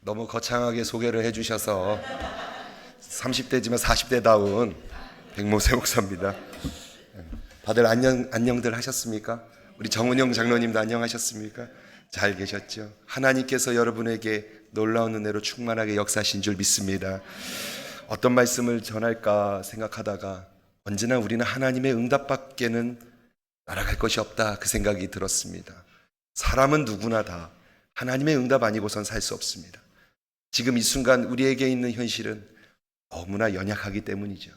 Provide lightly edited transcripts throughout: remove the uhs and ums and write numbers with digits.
너무 거창하게 소개를 해주셔서 30대지만 40대다운 백모세 목사입니다. 다들 안녕들 하셨습니까? 우리 정은영 장로님도 안녕하셨습니까? 잘 계셨죠? 하나님께서 여러분에게 놀라운 은혜로 충만하게 역사하신 줄 믿습니다. 어떤 말씀을 전할까 생각하다가 언제나 우리는 하나님의 응답밖에는 날아갈 것이 없다, 그 생각이 들었습니다. 사람은 누구나 다 하나님의 응답 아니고선 살 수 없습니다. 지금 이 순간 우리에게 있는 현실은 너무나 연약하기 때문이죠.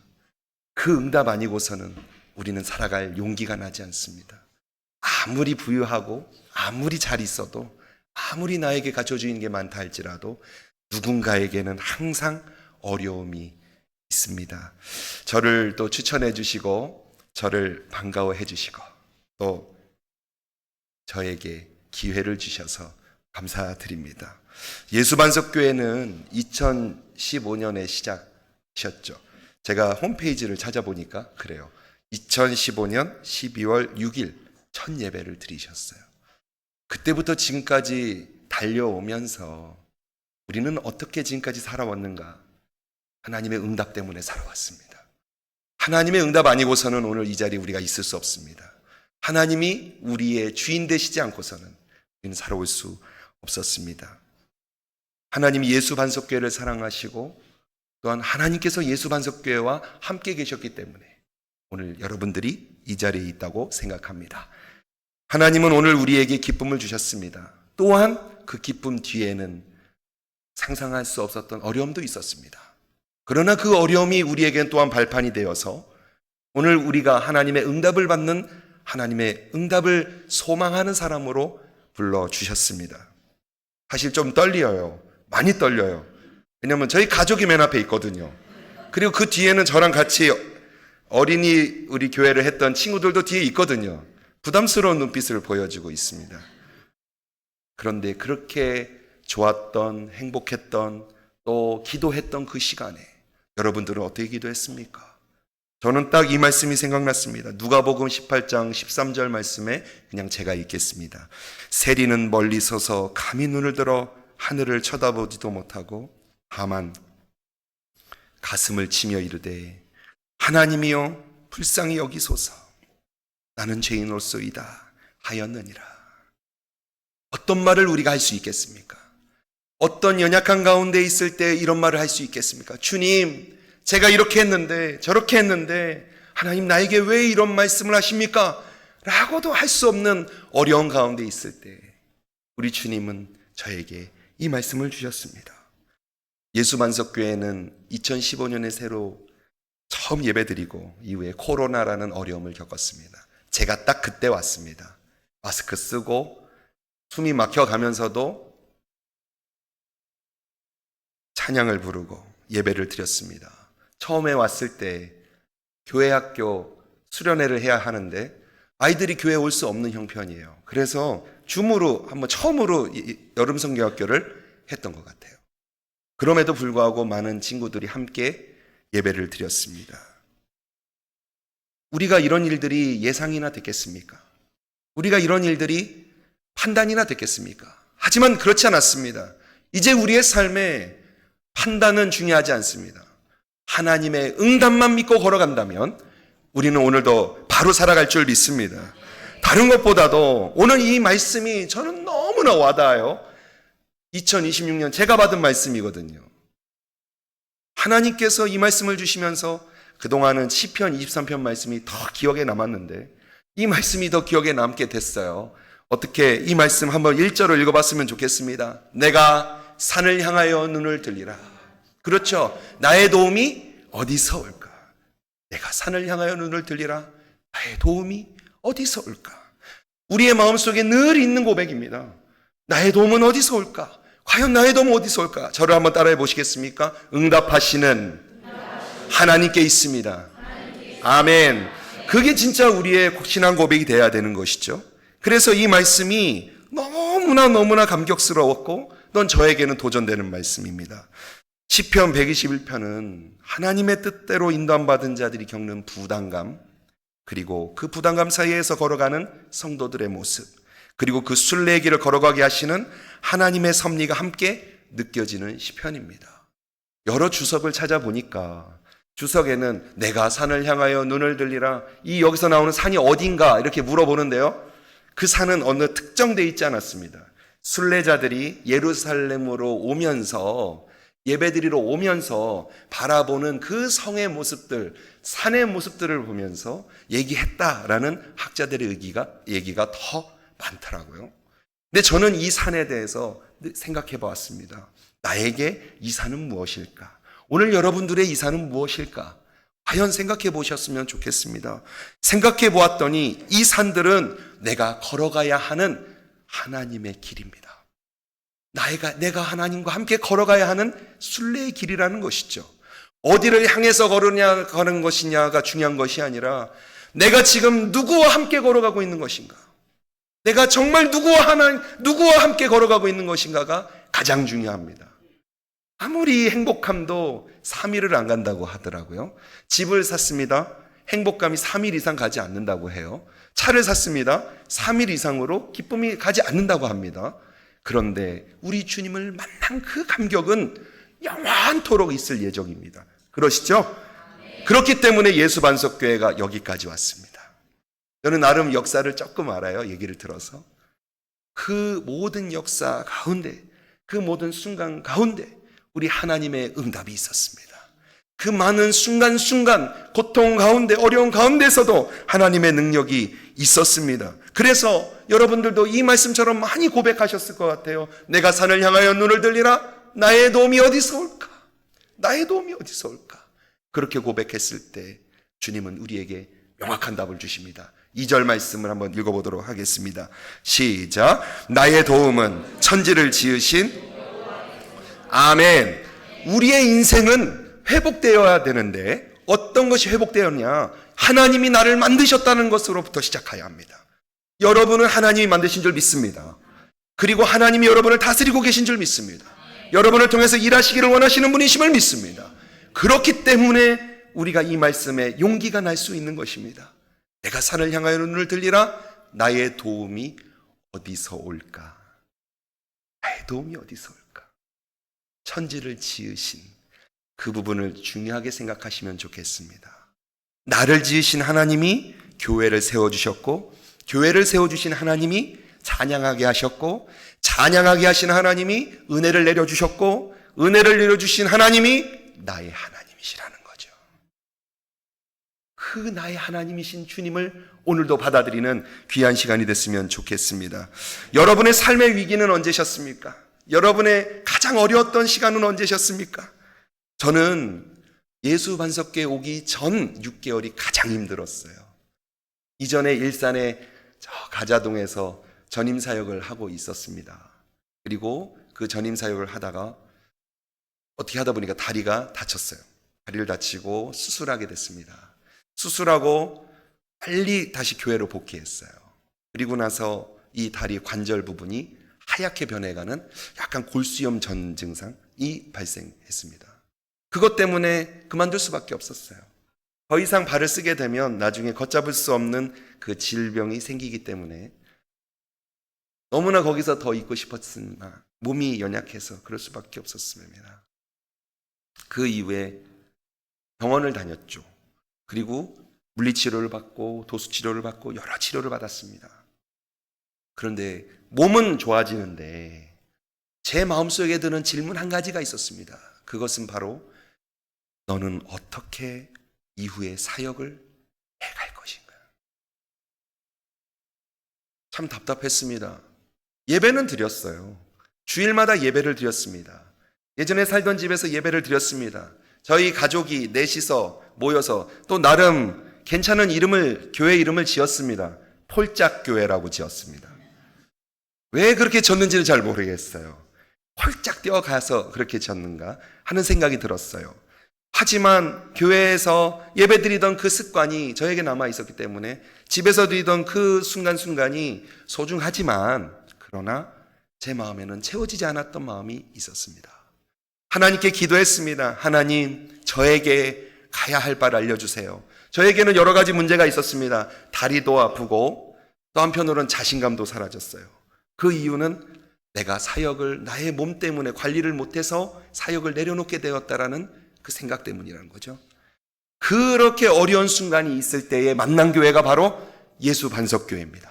그 응답 아니고서는 우리는 살아갈 용기가 나지 않습니다. 아무리 부유하고 아무리 잘 있어도 아무리 나에게 갖춰주는 게 많다 할지라도 누군가에게는 항상 어려움이 있습니다. 저를 또 추천해 주시고 저를 반가워해 주시고 또 저에게 기회를 주셔서 감사드립니다. 예수반석교회는 2015년에 시작하셨죠. 제가 홈페이지를 찾아보니까 그래요. 2015년 12월 6일 첫 예배를 드리셨어요. 그때부터 지금까지 달려오면서 우리는 어떻게 지금까지 살아왔는가? 하나님의 응답 때문에 살아왔습니다. 하나님의 응답 아니고서는 오늘 이 자리에 우리가 있을 수 없습니다. 하나님이 우리의 주인 되시지 않고서는 우리는 살아올 수 없었습니다. 하나님이 예수반석교회를 사랑하시고 또한 하나님께서 예수반석교회와 함께 계셨기 때문에 오늘 여러분들이 이 자리에 있다고 생각합니다. 하나님은 오늘 우리에게 기쁨을 주셨습니다. 또한 그 기쁨 뒤에는 상상할 수 없었던 어려움도 있었습니다. 그러나 그 어려움이 우리에겐 또한 발판이 되어서 오늘 우리가 하나님의 응답을 받는, 하나님의 응답을 소망하는 사람으로 불러주셨습니다. 사실 좀 떨려요. 많이 떨려요. 왜냐하면 저희 가족이 맨 앞에 있거든요. 그리고 그 뒤에는 저랑 같이 어린이 우리 교회를 했던 친구들도 뒤에 있거든요. 부담스러운 눈빛을 보여주고 있습니다. 그런데 그렇게 좋았던, 행복했던, 또 기도했던 그 시간에 여러분들은 어떻게 기도했습니까? 저는 딱 이 말씀이 생각났습니다. 누가복음 18장 13절 말씀에 그냥 제가 읽겠습니다. 세리는 멀리 서서 감히 눈을 들어 하늘을 쳐다보지도 못하고 다만 가슴을 치며 이르되 하나님이여 불쌍히 여기소서 나는 죄인으로소이다 하였느니라. 어떤 말을 우리가 할 수 있겠습니까? 어떤 연약한 가운데 있을 때 이런 말을 할 수 있겠습니까? 주님, 제가 이렇게 했는데 저렇게 했는데 하나님 나에게 왜 이런 말씀을 하십니까? 라고도 할 수 없는 어려운 가운데 있을 때 우리 주님은 저에게 이 말씀을 주셨습니다. 예수반석교회는 2015년에 새로 처음 예배드리고 이후에 코로나라는 어려움을 겪었습니다. 제가 딱 그때 왔습니다. 마스크 쓰고 숨이 막혀가면서도 찬양을 부르고 예배를 드렸습니다. 처음에 왔을 때 교회 학교 수련회를 해야 하는데 아이들이 교회에 올 수 없는 형편이에요. 그래서 줌으로 한번 처음으로 여름 성경학교를 했던 것 같아요. 그럼에도 불구하고 많은 친구들이 함께 예배를 드렸습니다. 우리가 이런 일들이 예상이나 됐겠습니까? 우리가 이런 일들이 판단이나 됐겠습니까? 하지만 그렇지 않았습니다. 이제 우리의 삶에 판단은 중요하지 않습니다. 하나님의 응답만 믿고 걸어간다면 우리는 오늘도 바로 살아갈 줄 믿습니다. 다른 것보다도 오늘 이 말씀이 저는 너무나 와닿아요. 2026년 제가 받은 말씀이거든요. 하나님께서 이 말씀을 주시면서 그동안은 시편 23편 말씀이 더 기억에 남았는데 이 말씀이 더 기억에 남게 됐어요. 어떻게 이 말씀 한번 1절을 읽어봤으면 좋겠습니다. 내가 산을 향하여 눈을 들리라. 그렇죠. 나의 도움이 어디서 올까? 내가 산을 향하여 눈을 들리라. 나의 도움이 어디서 올까? 우리의 마음속에 늘 있는 고백입니다. 나의 도움은 어디서 올까? 과연 나의 도움은 어디서 올까? 저를 한번 따라해 보시겠습니까? 응답하시는 하나님께 있습니다. 아멘. 그게 진짜 우리의 신앙 고백이 돼야 되는 것이죠. 그래서 이 말씀이 너무나 감격스러웠고 넌 저에게는 도전되는 말씀입니다. 시편 121편은 하나님의 뜻대로 인도받은 자들이 겪는 부담감, 그리고 그 부담감 사이에서 걸어가는 성도들의 모습, 그리고 그 순례의 길을 걸어가게 하시는 하나님의 섭리가 함께 느껴지는 시편입니다. 여러 주석을 찾아보니까 주석에는 내가 산을 향하여 눈을 들리라, 이 여기서 나오는 산이 어딘가 이렇게 물어보는데요, 그 산은 어느 특정되어 있지 않았습니다. 순례자들이 예루살렘으로 오면서, 예배드리러 오면서 바라보는 그 성의 모습들, 산의 모습들을 보면서 얘기했다라는 학자들의 얘기가 더 많더라고요. 근데 저는 이 산에 대해서 생각해 보았습니다. 나에게 이 산은 무엇일까? 오늘 여러분들의 이 산은 무엇일까? 과연 생각해 보셨으면 좋겠습니다. 생각해 보았더니 이 산들은 내가 걸어가야 하는 하나님의 길입니다. 내가 하나님과 함께 걸어가야 하는 순례의 길이라는 것이죠. 어디를 향해서 가는 것이냐가 중요한 것이 아니라 내가 지금 누구와 함께 걸어가고 있는 것인가? 내가 정말 누구와 함께 걸어가고 있는 것인가가 가장 중요합니다. 아무리 행복함도 3일을 안 간다고 하더라고요. 집을 샀습니다. 행복감이 3일 이상 가지 않는다고 해요. 차를 샀습니다. 3일 이상으로 기쁨이 가지 않는다고 합니다. 그런데 우리 주님을 만난 그 감격은 영원토록 있을 예정입니다. 그러시죠? 그렇기 때문에 예수반석교회가 여기까지 왔습니다. 저는 나름 역사를 조금 알아요. 얘기를 들어서. 그 모든 역사 가운데, 그 모든 순간 가운데 우리 하나님의 응답이 있었습니다. 그 많은 순간순간 고통 가운데, 어려운 가운데서도 하나님의 능력이 있었습니다. 그래서 여러분들도 이 말씀처럼 많이 고백하셨을 것 같아요. 내가 산을 향하여 눈을 들리라, 나의 도움이 어디서 올까? 나의 도움이 어디서 올까? 그렇게 고백했을 때 주님은 우리에게 명확한 답을 주십니다. 2절 말씀을 한번 읽어보도록 하겠습니다. 시작. 나의 도움은 천지를 지으신 아멘. 우리의 인생은 회복되어야 되는데 어떤 것이 회복되었냐? 하나님이 나를 만드셨다는 것으로부터 시작해야 합니다. 여러분은 하나님이 만드신 줄 믿습니다. 그리고 하나님이 여러분을 다스리고 계신 줄 믿습니다. 여러분을 통해서 일하시기를 원하시는 분이심을 믿습니다. 그렇기 때문에 우리가 이 말씀에 용기가 날 수 있는 것입니다. 내가 산을 향하여 눈을 들리라, 나의 도움이 어디서 올까? 나의 도움이 어디서 올까? 천지를 지으신 그 부분을 중요하게 생각하시면 좋겠습니다. 나를 지으신 하나님이 교회를 세워주셨고, 교회를 세워주신 하나님이 찬양하게 하셨고, 찬양하게 하신 하나님이 은혜를 내려주셨고, 은혜를 내려주신 하나님이 나의 하나님이시라는 거죠. 그 나의 하나님이신 주님을 오늘도 받아들이는 귀한 시간이 됐으면 좋겠습니다. 여러분의 삶의 위기는 언제셨습니까? 여러분의 가장 어려웠던 시간은 언제셨습니까? 저는 예수 반석교회 오기 전 6개월이 가장 힘들었어요. 이전에 일산의 저 가자동에서 전임 사역을 하고 있었습니다. 그리고 그 전임 사역을 하다가 어떻게 하다 보니까 다리가 다쳤어요. 다리를 다치고 수술하게 됐습니다. 수술하고 빨리 다시 교회로 복귀했어요. 그리고 나서 이 다리 관절 부분이 하얗게 변해가는 약간 골수염 전 증상이 발생했습니다. 그것 때문에 그만둘 수밖에 없었어요. 더 이상 발을 쓰게 되면 나중에 걷잡을 수 없는 그 질병이 생기기 때문에 너무나 거기서 더 있고 싶었으나 몸이 연약해서 그럴 수밖에 없었습니다. 그 이후에 병원을 다녔죠. 그리고 물리치료를 받고 도수치료를 받고 여러 치료를 받았습니다. 그런데 몸은 좋아지는데 제 마음속에 드는 질문 한 가지가 있었습니다. 그것은 바로 너는 어떻게 이후의 사역을 해갈 것인가? 참 답답했습니다. 예배는 드렸어요. 주일마다 예배를 드렸습니다. 예전에 살던 집에서 예배를 드렸습니다. 저희 가족이 넷이서 모여서 또 나름 괜찮은 교회 이름을 지었습니다. 폴짝교회라고 지었습니다. 왜 그렇게 졌는지는 잘 모르겠어요. 폴짝 뛰어가서 그렇게 졌는가 하는 생각이 들었어요. 하지만 교회에서 예배드리던 그 습관이 저에게 남아 있었기 때문에 집에서 드리던 그 순간순간이 소중하지만 그러나 제 마음에는 채워지지 않았던 마음이 있었습니다. 하나님께 기도했습니다. 하나님, 저에게 가야 할 바를 알려주세요. 저에게는 여러 가지 문제가 있었습니다. 다리도 아프고 또 한편으로는 자신감도 사라졌어요. 그 이유는 내가 사역을 나의 몸 때문에 관리를 못해서 사역을 내려놓게 되었다라는 그 생각 때문이라는 거죠. 그렇게 어려운 순간이 있을 때에 만난 교회가 바로 예수반석교회입니다.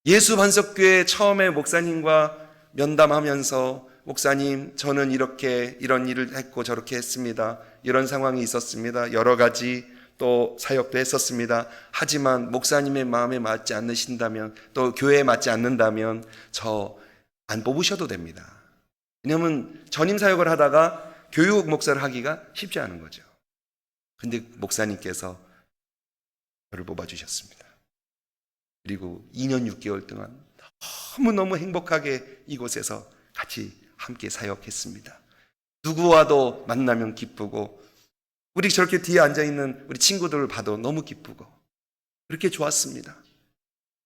예수반석교회 처음에 목사님과 면담하면서 목사님, 저는 이런 일을 했고 저렇게 했습니다. 이런 상황이 있었습니다. 여러 가지 또 사역도 했었습니다. 하지만 목사님의 마음에 맞지 않으신다면, 또 교회에 맞지 않는다면 저 안 뽑으셔도 됩니다. 왜냐하면 전임 사역을 하다가 교육 목사를 하기가 쉽지 않은 거죠. 근데 목사님께서 저를 뽑아주셨습니다. 그리고 2년 6개월 동안 너무너무 행복하게 이곳에서 같이 함께 사역했습니다. 누구와도 만나면 기쁘고, 우리 저렇게 뒤에 앉아있는 우리 친구들을 봐도 너무 기쁘고, 그렇게 좋았습니다.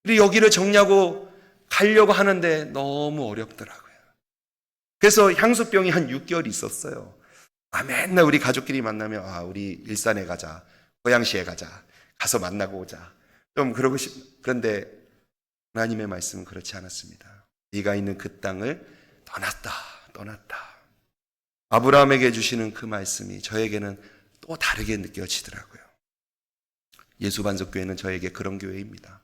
그리고 여기를 정리하고 가려고 하는데 너무 어렵더라고요. 그래서 향수병이 한 6개월 있었어요. 맨날 우리 가족끼리 만나면 우리 일산에 가자, 고양시에 가자, 가서 만나고 오자, 좀 그러고 그런데 하나님의 말씀은 그렇지 않았습니다. 네가 있는 그 땅을 떠났다. 아브라함에게 주시는 그 말씀이 저에게는 또 다르게 느껴지더라고요. 예수반석교회는 저에게 그런 교회입니다.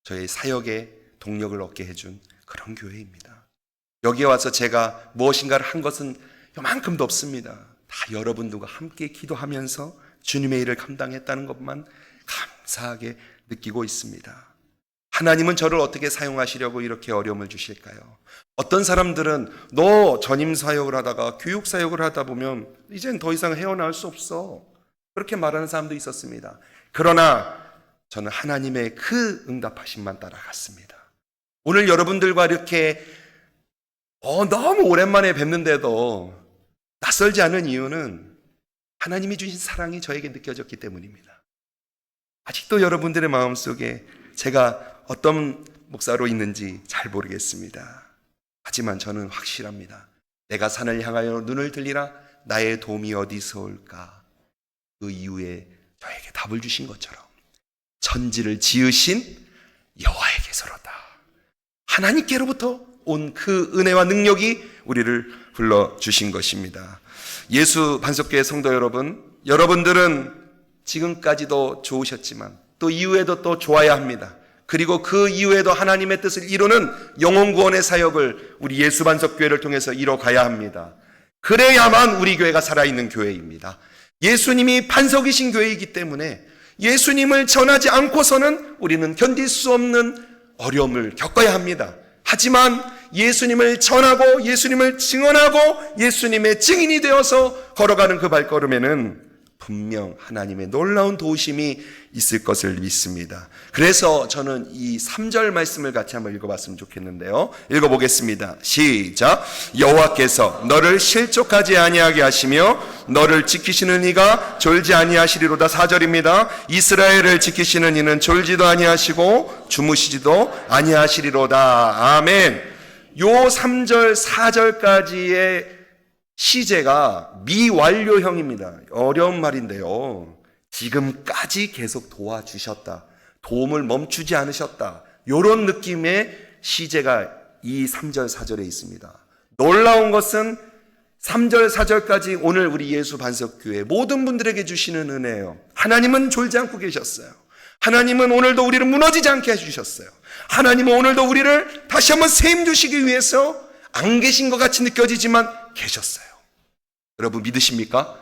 저의 사역에 동력을 얻게 해준 그런 교회입니다. 여기에 와서 제가 무엇인가를 한 것은 요만큼도 없습니다. 다 여러분들과 함께 기도하면서 주님의 일을 감당했다는 것만 감사하게 느끼고 있습니다. 하나님은 저를 어떻게 사용하시려고 이렇게 어려움을 주실까요? 어떤 사람들은 너 전임 사역을 하다가 교육 사역을 하다 보면 이젠 더 이상 헤어나올 수 없어, 그렇게 말하는 사람도 있었습니다. 그러나 저는 하나님의 그 응답하심만 따라갔습니다. 오늘 여러분들과 이렇게 너무 오랜만에 뵙는데도 낯설지 않은 이유는 하나님이 주신 사랑이 저에게 느껴졌기 때문입니다. 아직도 여러분들의 마음속에 제가 어떤 목사로 있는지 잘 모르겠습니다. 하지만 저는 확실합니다. 내가 산을 향하여 눈을 들리라, 나의 도움이 어디서 올까? 그 이후에 저에게 답을 주신 것처럼 천지를 지으신 여호와에게서로다. 하나님께로부터 온 그 은혜와 능력이 우리를 불러주신 것입니다. 예수반석교회 성도 여러분, 여러분들은 지금까지도 좋으셨지만 또 이후에도 또 좋아야 합니다. 그리고 그 이후에도 하나님의 뜻을 이루는 영혼구원의 사역을 우리 예수반석교회를 통해서 이뤄가야 합니다. 그래야만 우리 교회가 살아있는 교회입니다. 예수님이 반석이신 교회이기 때문에 예수님을 전하지 않고서는 우리는 견딜 수 없는 어려움을 겪어야 합니다. 하지만 예수님을 전하고 예수님을 증언하고 예수님의 증인이 되어서 걸어가는 그 발걸음에는 분명 하나님의 놀라운 도우심이 있을 것을 믿습니다. 그래서 저는 이 3절 말씀을 같이 한번 읽어봤으면 좋겠는데요. 읽어보겠습니다. 시작. 여호와께서 너를 실족하지 아니하게 하시며 너를 지키시는 이가 졸지 아니하시리로다. 4절입니다. 이스라엘을 지키시는 이는 졸지도 아니하시고 주무시지도 아니하시리로다. 아멘. 요 3절 4절까지의 시제가 미완료형입니다. 어려운 말인데요. 지금까지 계속 도와주셨다, 도움을 멈추지 않으셨다, 이런 느낌의 시제가 이 3절 4절에 있습니다. 놀라운 것은 3절 4절까지 오늘 우리 예수반석교회 모든 분들에게 주시는 은혜예요. 하나님은 졸지 않고 계셨어요. 하나님은 오늘도 우리를 무너지지 않게 해주셨어요. 하나님은 오늘도 우리를 다시 한번 세임 주시기 위해서 안 계신 것 같이 느껴지지만 계셨어요. 여러분 믿으십니까?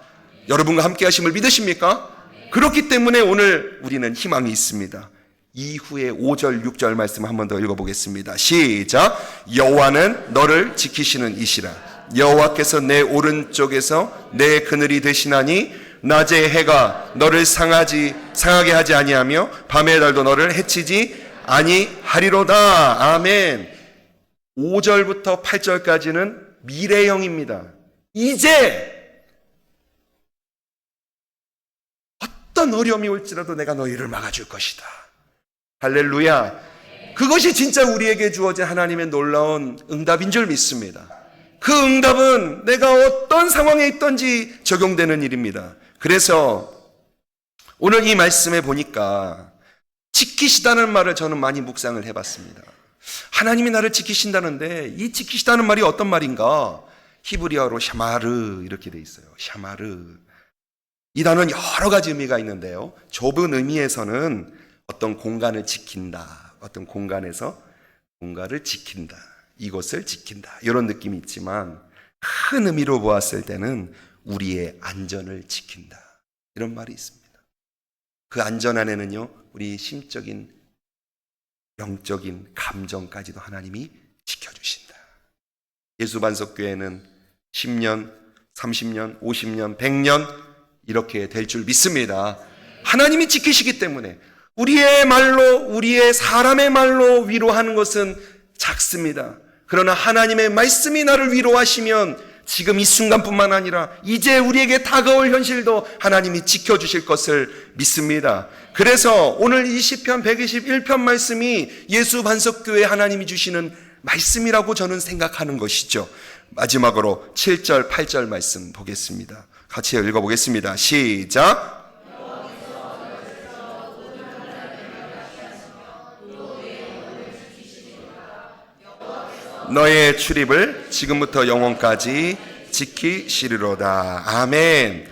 여러분과 함께 하심을 믿으십니까? 그렇기 때문에 오늘 우리는 희망이 있습니다. 이후에 5절 6절 말씀 한 번 더 읽어보겠습니다. 시작. 여호와는 너를 지키시는 이시라. 여호와께서 내 오른쪽에서 내 그늘이 되시나니 낮의 해가 너를 상하게 하지 아니하며 밤의 달도 너를 해치지 아니하리로다. 아멘. 5절부터 8절까지는 미래형입니다. 이제 어떤 어려움이 올지라도 내가 너희를 막아줄 것이다. 할렐루야. 그것이 진짜 우리에게 주어진 하나님의 놀라운 응답인 줄 믿습니다. 그 응답은 내가 어떤 상황에 있든지 적용되는 일입니다. 그래서 오늘 이 말씀에 보니까 지키시다는 말을 저는 많이 묵상을 해봤습니다. 하나님이 나를 지키신다는데 이 지키시다는 말이 어떤 말인가? 히브리어로 샤마르 이렇게 돼 있어요. 샤마르. 이 단어는 여러 가지 의미가 있는데요. 좁은 의미에서는 어떤 공간을 지킨다. 어떤 공간에서 뭔가를 지킨다. 이곳을 지킨다. 이런 느낌이 있지만 큰 의미로 보았을 때는 우리의 안전을 지킨다. 이런 말이 있습니다. 그 안전 안에는요, 우리 심적인, 영적인 감정까지도 하나님이 지켜주신다. 예수반석교회는 10년, 30년, 50년, 100년 이렇게 될 줄 믿습니다. 하나님이 지키시기 때문에 우리의 말로, 우리의 사람의 말로 위로하는 것은 작습니다. 그러나 하나님의 말씀이 나를 위로하시면 지금 이 순간뿐만 아니라 이제 우리에게 다가올 현실도 하나님이 지켜주실 것을 믿습니다. 그래서 오늘 이 시편 121편 말씀이 예수 반석교회 하나님이 주시는 말씀이라고 저는 생각하는 것이죠. 마지막으로 7절, 8절 말씀 보겠습니다. 같이 읽어보겠습니다. 시작! 너의 출입을 지금부터 영원까지 지키시리로다. 아멘.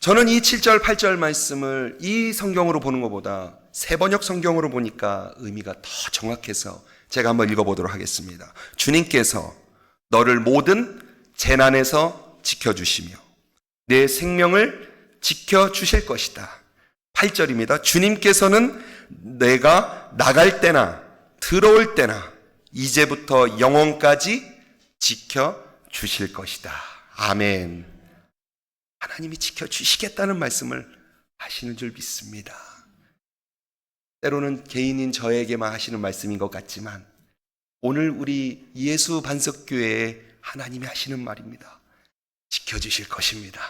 저는 이 7절 8절 말씀을 이 성경으로 보는 것보다 세번역 성경으로 보니까 의미가 더 정확해서 제가 한번 읽어보도록 하겠습니다. 주님께서 너를 모든 재난에서 지켜주시며 내 생명을 지켜주실 것이다. 8절입니다. 주님께서는 내가 나갈 때나 들어올 때나 이제부터 영원까지 지켜주실 것이다. 아멘. 하나님이 지켜주시겠다는 말씀을 하시는 줄 믿습니다. 때로는 개인인 저에게만 하시는 말씀인 것 같지만 오늘 우리 예수 반석교회에 하나님이 하시는 말입니다. 지켜주실 것입니다.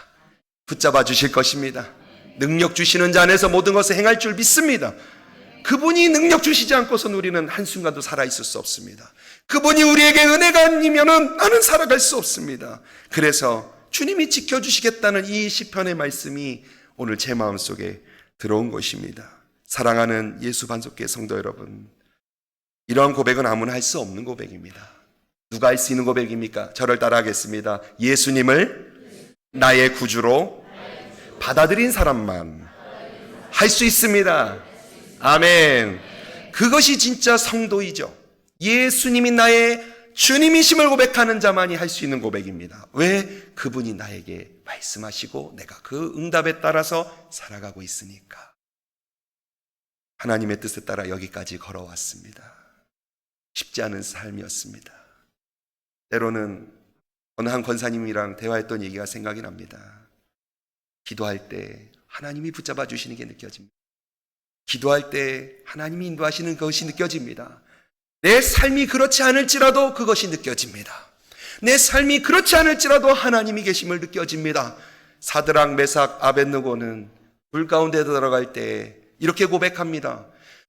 붙잡아 주실 것입니다. 능력 주시는 자 안에서 모든 것을 행할 줄 믿습니다. 그분이 능력 주시지 않고서는 우리는 한순간도 살아있을 수 없습니다. 그분이 우리에게 은혜가 아니면 나는 살아갈 수 없습니다. 그래서 주님이 지켜주시겠다는 이 시편의 말씀이 오늘 제 마음속에 들어온 것입니다. 사랑하는 예수 반석교회 성도 여러분, 이러한 고백은 아무나 할 수 없는 고백입니다. 누가 할 수 있는 고백입니까? 저를 따라하겠습니다. 예수님을 나의 구주로 받아들인 사람만 할 수 있습니다. 아멘. 그것이 진짜 성도이죠. 예수님이 나의 주님이심을 고백하는 자만이 할 수 있는 고백입니다. 왜? 그분이 나에게 말씀하시고 내가 그 응답에 따라서 살아가고 있으니까. 하나님의 뜻에 따라 여기까지 걸어왔습니다. 쉽지 않은 삶이었습니다. 때로는 어느 한 권사님이랑 대화했던 얘기가 생각이 납니다. 기도할 때 하나님이 붙잡아 주시는 게 느껴집니다. 기도할 때 하나님이 인도하시는 것이 느껴집니다. 내 삶이 그렇지 않을지라도 그것이 느껴집니다. 내 삶이 그렇지 않을지라도 하나님이 계심을 느껴집니다. 사드락, 메삭, 아벳느고는 불 가운데 들어갈 때 이렇게 고백합니다.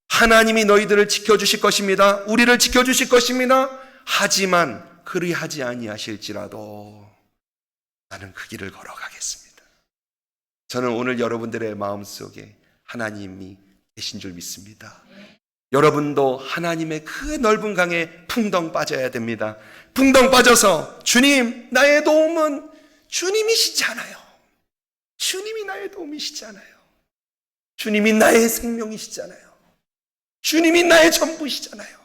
하나님이 너희들을 지켜주실 것입니다. 우리를 지켜주실 것입니다. 하지만 그리하지 아니하실지라도 나는 그 길을 걸어가겠습니다. 저는 오늘 여러분들의 마음속에 하나님이 계신 줄 믿습니다. 여러분도 하나님의 그 넓은 강에 풍덩 빠져야 됩니다. 풍덩 빠져서 주님, 나의 도움은 주님이시잖아요. 주님이 나의 도움이시잖아요. 주님이 나의 생명이시잖아요. 주님이 나의 전부시잖아요.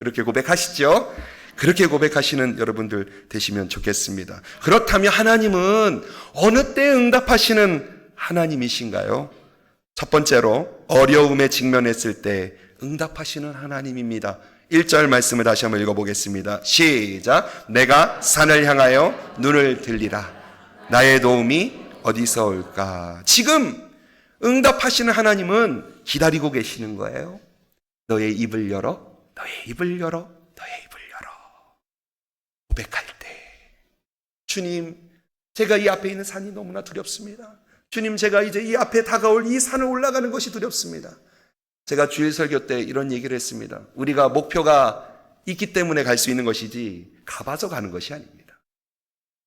그렇게 고백하시죠? 그렇게 고백하시는 여러분들 되시면 좋겠습니다. 그렇다면 하나님은 어느 때 응답하시는 하나님이신가요? 첫 번째로 어려움에 직면했을 때 응답하시는 하나님입니다. 1절 말씀을 다시 한번 읽어보겠습니다. 시작. 내가 산을 향하여 눈을 들리라. 나의 도움이 어디서 올까? 지금 응답하시는 하나님은 기다리고 계시는 거예요. 너의 입을 열어, 너의 입을 열어, 너의 입을 열어. 고백할 때 주님, 제가 이 앞에 있는 산이 너무나 두렵습니다. 주님, 제가 이제 이 앞에 다가올 이 산을 올라가는 것이 두렵습니다. 제가 주일 설교 때 이런 얘기를 했습니다. 우리가 목표가 있기 때문에 갈 수 있는 것이지 가봐서 가는 것이 아닙니다.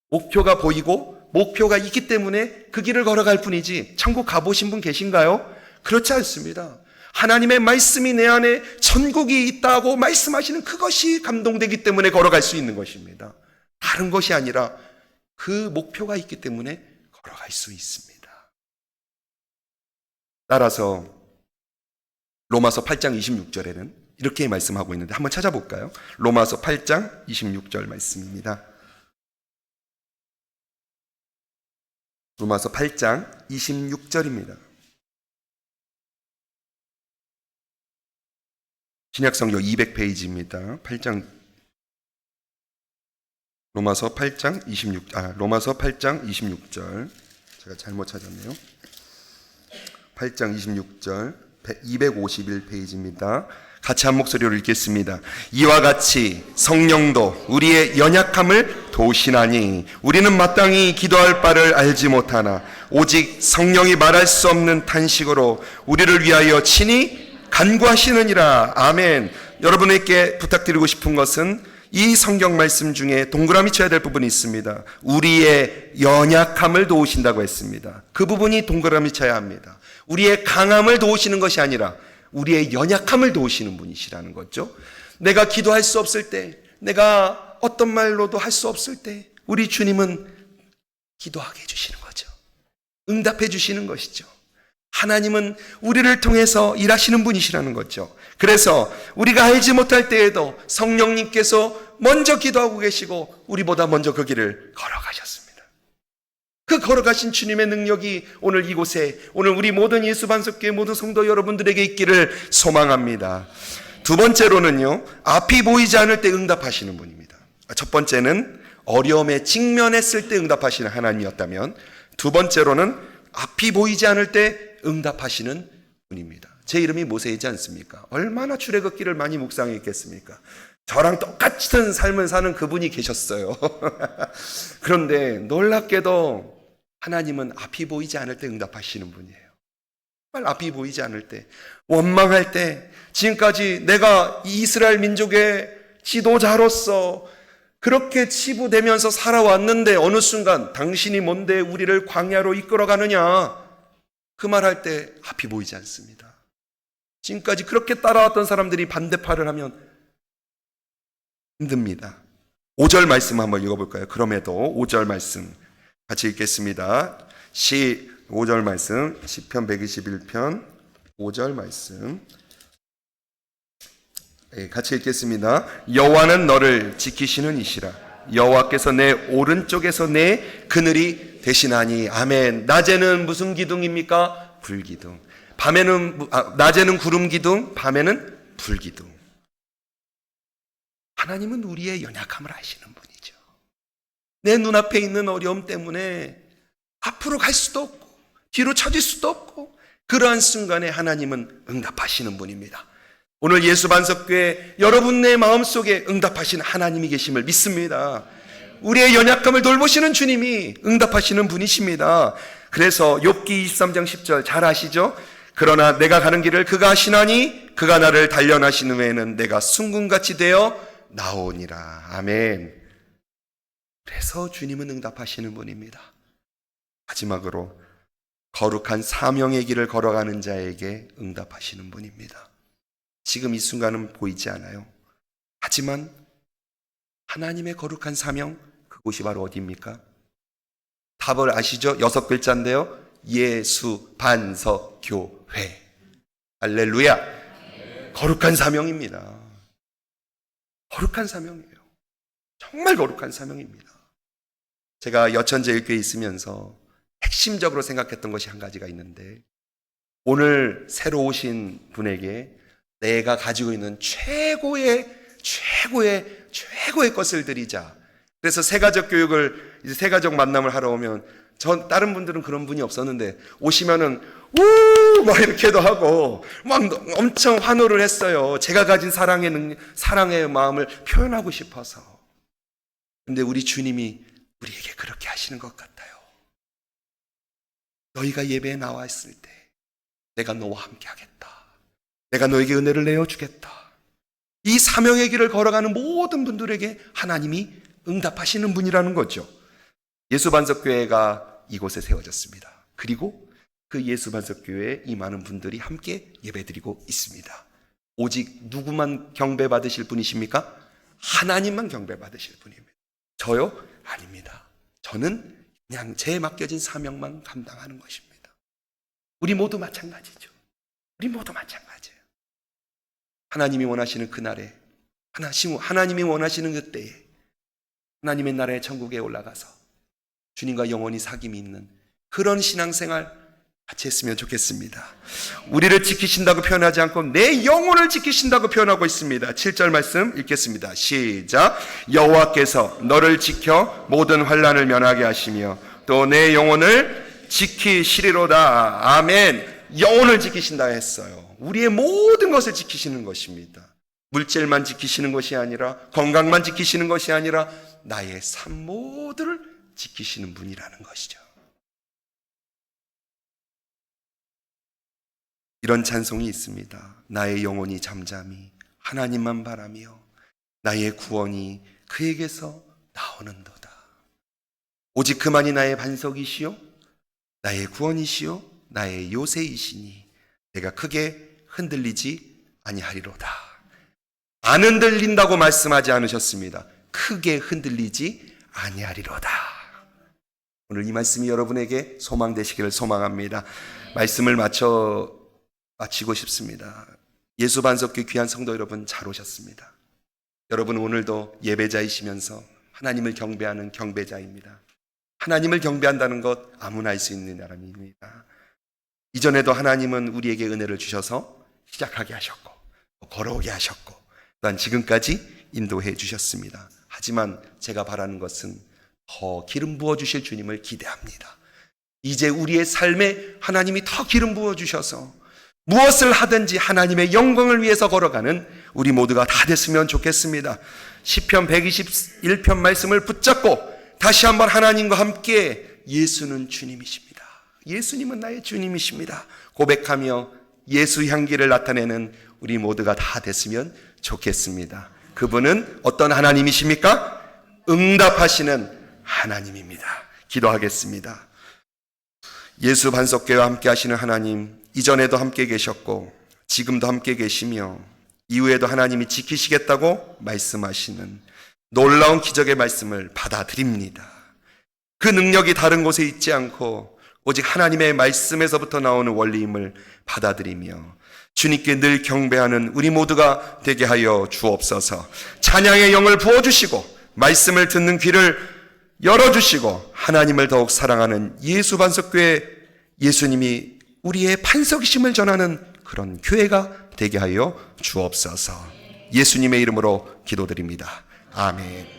목표가 보이고 목표가 있기 때문에 그 길을 걸어갈 뿐이지 천국 가보신 분 계신가요? 그렇지 않습니다. 하나님의 말씀이 내 안에 천국이 있다고 말씀하시는 그것이 감동되기 때문에 걸어갈 수 있는 것입니다. 다른 것이 아니라 그 목표가 있기 때문에 걸어갈 수 있습니다. 따라서 로마서 8장 26절에는 이렇게 말씀하고 있는데 한번 찾아볼까요? 로마서 8장 26절 말씀입니다. 로마서 8장 26절입니다. 신약성경 200페이지입니다. 로마서 8장 26절. 제가 잘못 찾았네요. 8장 26절 251페이지입니다. 같이 한 목소리로 읽겠습니다. 이와 같이 성령도 우리의 연약함을 도우시나니 우리는 마땅히 기도할 바를 알지 못하나 오직 성령이 말할 수 없는 탄식으로 우리를 위하여 친히 간구하시느니라. 아멘. 여러분에게 부탁드리고 싶은 것은 이 성경 말씀 중에 동그라미 쳐야 될 부분이 있습니다. 우리의 연약함을 도우신다고 했습니다. 그 부분이 동그라미 쳐야 합니다. 우리의 강함을 도우시는 것이 아니라 우리의 연약함을 도우시는 분이시라는 거죠. 내가 기도할 수 없을 때, 내가 어떤 말로도 할 수 없을 때 우리 주님은 기도하게 해주시는 거죠. 응답해 주시는 것이죠. 하나님은 우리를 통해서 일하시는 분이시라는 거죠. 그래서 우리가 알지 못할 때에도 성령님께서 먼저 기도하고 계시고 우리보다 먼저 그 길을 걸어가셨습니다. 그 걸어가신 주님의 능력이 오늘 이곳에, 오늘 우리 모든 예수반석교회 모든 성도 여러분들에게 있기를 소망합니다. 두 번째로는요, 앞이 보이지 않을 때 응답하시는 분입니다. 첫 번째는 어려움에 직면했을 때 응답하시는 하나님이었다면, 두 번째로는 앞이 보이지 않을 때 응답하시는 분입니다. 제 이름이 모세이지 않습니까? 얼마나 출애굽기를 많이 묵상했겠습니까? 저랑 똑같은 삶을 사는 그분이 계셨어요. 그런데 놀랍게도 하나님은 앞이 보이지 않을 때 응답하시는 분이에요. 정말 앞이 보이지 않을 때, 원망할 때, 지금까지 내가 이스라엘 민족의 지도자로서 그렇게 치부되면서 살아왔는데 어느 순간 당신이 뭔데 우리를 광야로 이끌어가느냐, 그 말할 때 앞이 보이지 않습니다. 지금까지 그렇게 따라왔던 사람들이 반대팔을 하면 힘듭니다. 5절 말씀 한번 읽어볼까요? 그럼에도 5절 말씀 같이 읽겠습니다. 5절 말씀, 시편 121편 5절 말씀 같이 읽겠습니다. 여호와는 너를 지키시는 이시라. 여호와께서 내 오른쪽에서 내 그늘이 되시나니. 아멘. 낮에는 무슨 기둥입니까? 불기둥. 낮에는 구름 기둥, 밤에는 불기둥. 하나님은 우리의 연약함을 아시는 분이죠. 내 눈앞에 있는 어려움 때문에 앞으로 갈 수도 없고 뒤로 처질 수도 없고, 그러한 순간에 하나님은 응답하시는 분입니다. 오늘 예수반석교회 여러분의 마음속에 응답하신 하나님이 계심을 믿습니다. 우리의 연약함을 돌보시는 주님이 응답하시는 분이십니다. 그래서 욥기 23장 10절 잘 아시죠? 그러나 내가 가는 길을 그가 아시나니 그가 나를 단련하신 후에는 내가 순금같이 되어 나오니라. 아멘. 그래서 주님은 응답하시는 분입니다. 마지막으로 거룩한 사명의 길을 걸어가는 자에게 응답하시는 분입니다. 지금 이 순간은 보이지 않아요. 하지만 하나님의 거룩한 사명, 그곳이 바로 어디입니까? 답을 아시죠? 6글자인데요. 예수 반석 교회. 할렐루야. 거룩한 사명입니다. 거룩한 사명이에요. 정말 거룩한 사명입니다. 제가 여천제일교회에 있으면서 핵심적으로 생각했던 것이 한 가지가 있는데, 오늘 새로 오신 분에게 내가 가지고 있는 최고의 것을 드리자. 그래서 새가족 교육을, 이제 새가족 만남을 하러 오면, 다른 분들은 그런 분이 없었는데, 오시면은, 막 이렇게도 하고, 막 엄청 환호를 했어요. 제가 가진 사랑의 마음을 표현하고 싶어서. 근데 우리 주님이 우리에게 그렇게 하시는 것 같아요. 너희가 예배에 나와 있을 때, 내가 너와 함께 하겠다. 내가 너에게 은혜를 내어주겠다. 이 사명의 길을 걸어가는 모든 분들에게 하나님이 응답하시는 분이라는 거죠. 예수반석교회가 이곳에 세워졌습니다. 그리고 그 예수반석교회에 이 많은 분들이 함께 예배드리고 있습니다. 오직 누구만 경배받으실 분이십니까? 하나님만 경배받으실 분입니다. 저요? 아닙니다. 저는 그냥 제 맡겨진 사명만 감당하는 것입니다. 우리 모두 마찬가지죠. 우리 모두 마찬가지예요. 하나님이 원하시는 그날에, 하나님이 원하시는 그때에 하나님의 나라의 천국에 올라가서 주님과 영원히 사귐이 있는 그런 신앙생활 같이 했으면 좋겠습니다. 우리를 지키신다고 표현하지 않고 내 영혼을 지키신다고 표현하고 있습니다. 7절 말씀 읽겠습니다. 시작. 여호와께서 너를 지켜 모든 환난을 면하게 하시며 또 내 영혼을 지키시리로다. 아멘. 영혼을 지키신다 했어요. 우리의 모든 것을 지키시는 것입니다. 물질만 지키시는 것이 아니라, 건강만 지키시는 것이 아니라 나의 삶 모두를 지키시는 분이라는 것이죠. 이런 찬송이 있습니다. 나의 영혼이 잠잠히 하나님만 바라며 나의 구원이 그에게서 나오는도다. 오직 그만이 나의 반석이시요 나의 구원이시요 나의 요새이시니 내가 크게 흔들리지 아니하리로다. 안 흔들린다고 말씀하지 않으셨습니다. 크게 흔들리지 아니하리로다. 오늘 이 말씀이 여러분에게 소망 되시기를 소망합니다. 말씀을 마치고 싶습니다. 예수반석교 귀한 성도 여러분, 잘 오셨습니다. 여러분 오늘도 예배자이시면서 하나님을 경배하는 경배자입니다. 하나님을 경배한다는 것 아무나 할 수 있는 사람입니다. 이전에도 하나님은 우리에게 은혜를 주셔서 시작하게 하셨고 걸어오게 하셨고 또한 지금까지 인도해 주셨습니다. 하지만 제가 바라는 것은 더 기름 부어주실 주님을 기대합니다. 이제 우리의 삶에 하나님이 더 기름 부어주셔서 무엇을 하든지 하나님의 영광을 위해서 걸어가는 우리 모두가 다 됐으면 좋겠습니다. 시편 121편 말씀을 붙잡고 다시 한번 하나님과 함께 예수는 주님이십니다. 예수님은 나의 주님이십니다. 고백하며 예수 향기를 나타내는 우리 모두가 다 됐으면 좋겠습니다. 그분은 어떤 하나님이십니까? 응답하시는 하나님입니다. 기도하겠습니다. 예수 반석교회와 함께 하시는 하나님, 이전에도 함께 계셨고 지금도 함께 계시며 이후에도 하나님이 지키시겠다고 말씀하시는 놀라운 기적의 말씀을 받아들입니다. 그 능력이 다른 곳에 있지 않고 오직 하나님의 말씀에서부터 나오는 원리임을 받아들이며 주님께 늘 경배하는 우리 모두가 되게 하여 주옵소서. 찬양의 영을 부어주시고 말씀을 듣는 귀를 열어주시고 하나님을 더욱 사랑하는 예수반석교회, 예수님이 우리의 반석이심을 전하는 그런 교회가 되게 하여 주옵소서. 예수님의 이름으로 기도드립니다. 아멘.